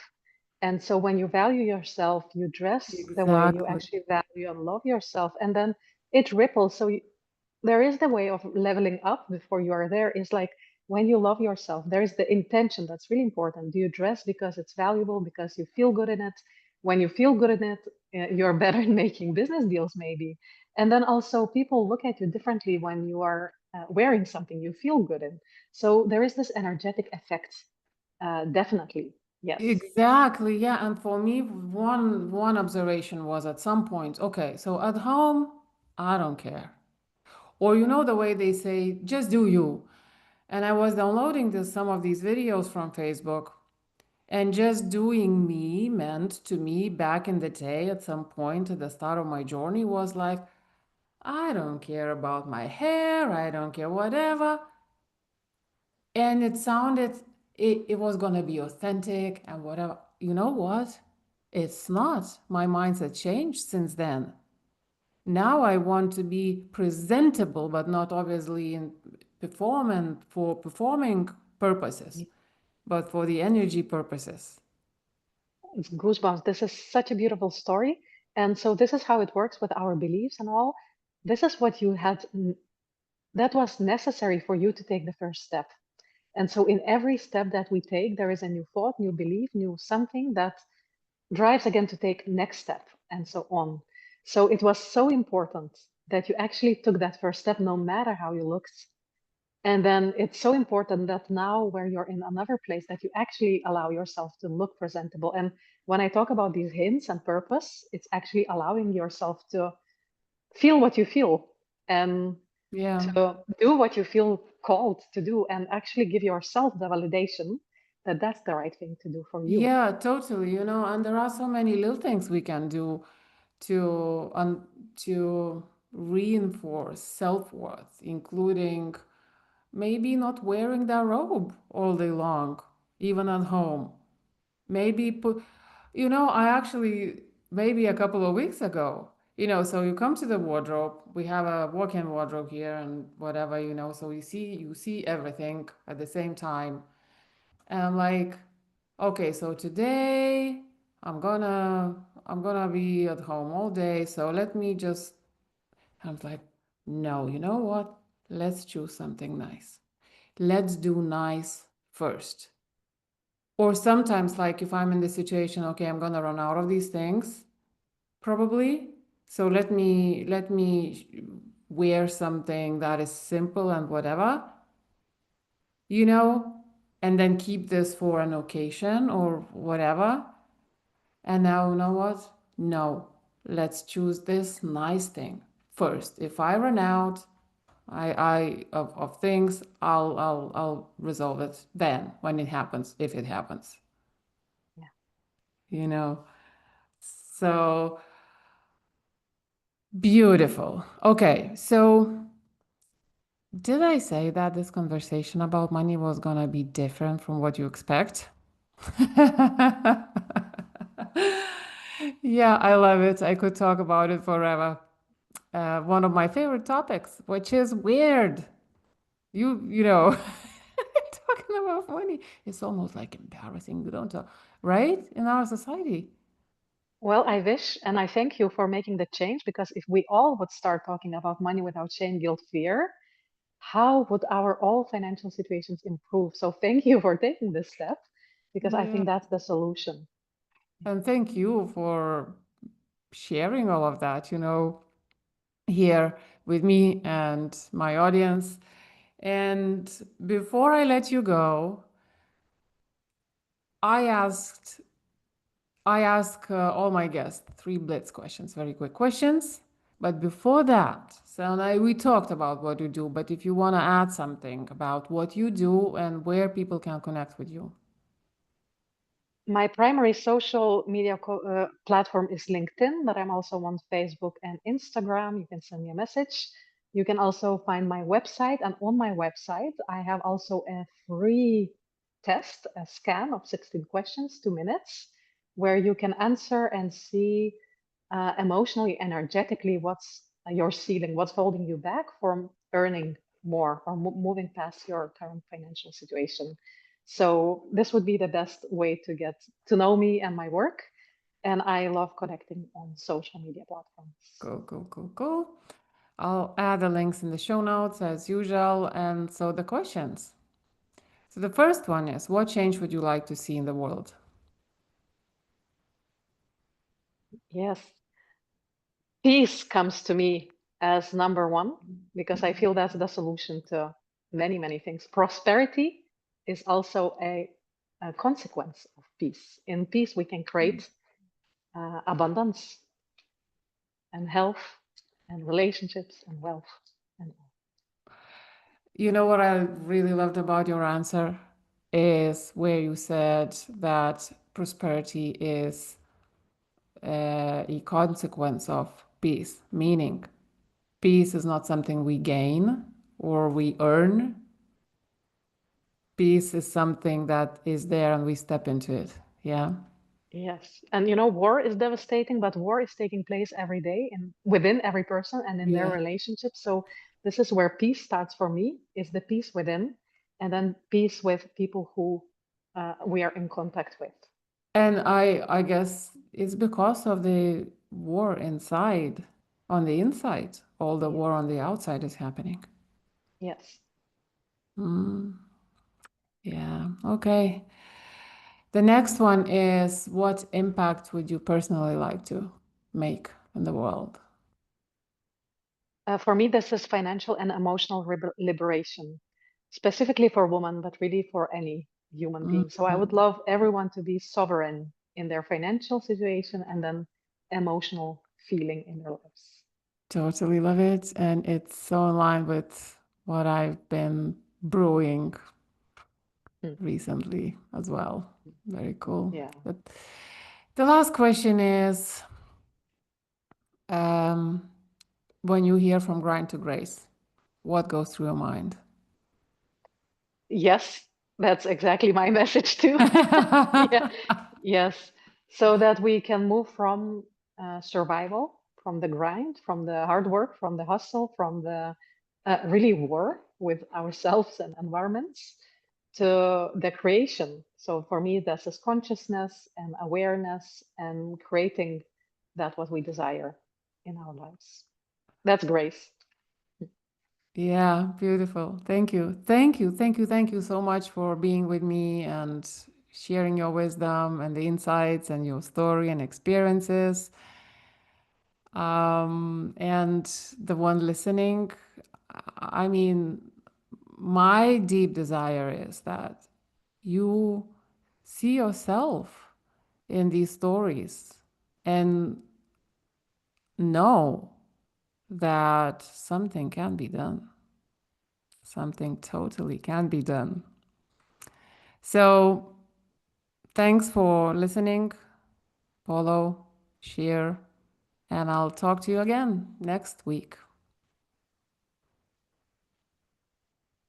And so when you value yourself, you dress the way you Exactly. actually value and love yourself. And then it ripples. So there is the way of leveling up before you are there, is like, when you love yourself, there is the intention that's really important. Do you dress because it's valuable, because you feel good in it? When you feel good in it, you're better in making business deals maybe. And then also people look at you differently when you are wearing something you feel good in. So there is this energetic effect, definitely. Yes. Exactly. Yeah. And for me, one observation was, at some point, okay, so at home, I don't care. Or the way they say, just do you. And I was downloading some of these videos from Facebook. And just doing me meant to me back in the day, at some point at the start of my journey, was like, I don't care about my hair, I don't care whatever. And it was going to be authentic and whatever. You know what? It's not. My mindset changed since then. Now I want to be presentable, but not obviously in performing purposes, but for the energy purposes. It's goosebumps. This is such a beautiful story. And so this is how it works with our beliefs and all. This is what you had that was necessary for you to take the first step. And so in every step that we take, there is a new thought, new belief, new something that drives again to take next step and so on. So it was so important that you actually took that first step, no matter how you looked. And then it's so important that now, where you're in another place, that you actually allow yourself to look presentable. And when I talk about these hints and purpose, it's actually allowing yourself to feel what you feel and Yeah. to do what you feel called to do, and actually give yourself the validation that that's the right thing to do for you. Yeah, totally. And there are so many little things we can do to reinforce self-worth, including maybe not wearing that robe all day long, even at home. Maybe I actually, maybe a couple of weeks ago, so you come to the wardrobe, we have a walk-in wardrobe here and whatever, so you see everything at the same time. And I'm like, okay, so today I'm gonna be at home all day, so let me just, I'm like, no, you know what? Let's choose something nice. Let's do nice first. Or sometimes, like if I'm in the situation, okay, I'm gonna run out of these things, probably. So let me wear something that is simple and whatever, you know, and then keep this for an occasion or whatever. And now, you know what? No, let's choose this nice thing first. If I run out, of things, I'll resolve it then when it happens, if it happens, Yeah. you know. So beautiful. Okay, so did I say that this conversation about money was gonna be different from what you expect? Yeah, I love it. I could talk about it forever. One of my favorite topics, which is weird. You know, talking about money, it's almost like embarrassing. You don't talk, right? In our society. Well, I wish and I thank you for making the change, because if we all would start talking about money without shame, guilt, fear, how would our all financial situations improve? So thank you for taking this step, because I Yeah. think that's the solution. And thank you for sharing all of that, here with me and my audience. And before I let you go, I asked I ask all my guests three blitz questions, very quick questions. But before that, so now we talked about what you do, but if you want to add something about what you do and where people can connect with you. My primary social media platform is LinkedIn, but I'm also on Facebook and Instagram. You can send me a message. You can also find my website, and on my website, I have also a free test, a scan of 16 questions, 2 minutes, where you can answer and see emotionally, energetically, what's your ceiling, what's holding you back from earning more or moving past your current financial situation. So this would be the best way to get to know me and my work. And I love connecting on social media platforms. Go, go, go, go. I'll add the links in the show notes as usual. And so the questions. So the first one is, what change would you like to see in the world? Yes, peace comes to me as number one, because I feel that's the solution to many, many things. Prosperity is also a consequence of peace. In peace, we can create abundance and health and relationships and wealth. And You know what I really loved about your answer is where you said that prosperity is a consequence of peace, meaning peace is not something we gain or we earn. Peace is something that is there and we step into it. Yeah. yes, and you know, war is devastating, but war is taking place every day in within every person and in their Yeah. relationships. So this is where peace starts for me, is the peace within. and then peace with people who we are in contact with. And I guess it's because of the war inside, on the inside. All the Yes. war on the outside is happening. Yes. Mm, yeah. Okay. The next one is, what impact would you personally like to make in the world? For me, this is financial and emotional liberation, specifically for women, but really for any human being. So I would Mhm. love everyone to be sovereign in their financial situation and then emotional feeling in their lives. Totally love it. And it's so in line with what I've been brewing Hmm. recently as well. Very cool. Yeah. But the last question is, um, when you hear from grind to grace, what goes through your mind? Yes, that's exactly my message too. Yeah. Yes. So that we can move from survival, from the grind, from the hard work, from the hustle, from the really war with ourselves and environments to the creation. So for me, this is consciousness and awareness and creating that what we desire in our lives. That's grace. Yeah, beautiful. Thank you. Thank you. Thank you. Thank you so much for being with me and sharing your wisdom and the insights and your story and experiences. And the one listening, I mean, my deep desire is that you see yourself in these stories and know that something can be done. Something totally can be done. So, thanks for listening. Follow, share, and I'll talk to you again next week.